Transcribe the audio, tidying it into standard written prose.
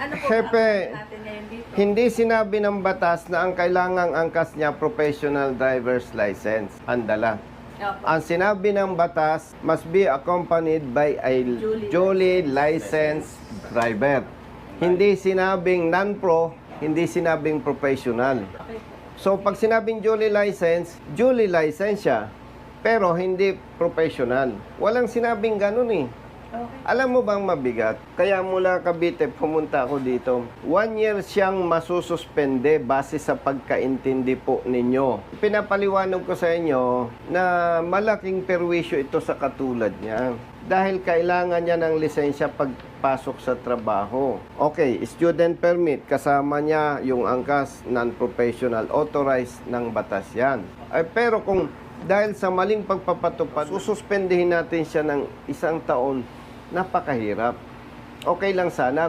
Ano po Hepe, ang natin ngayon dito? hindi sinabi ng batas na ang kailangang angkas niya professional driver's license ang dala. Opo. Ang sinabi ng batas must be accompanied by a duly licensed driver. Hindi sinabing non-pro, hindi sinabing professional. Okay po. So pag sinabing duly licensed siya, pero hindi professional. Walang sinabing ganun eh. Okay. Alam mo bang mabigat? Kaya mula Cavite, pumunta ako dito. 1 year siyang masususpende base sa pagkaintindi po ninyo. Pinapaliwanag ko sa inyo na malaking perwisyo ito sa katulad niya. Dahil kailangan niya ng lisensya pagpasok sa trabaho. Okay, student permit, kasama niya yung angkas, non-professional, authorized ng batas yan. Ay, pero kung dahil sa maling pagpapatupad, sususpendihin natin siya ng 1 taon, napakahirap. Okay lang sana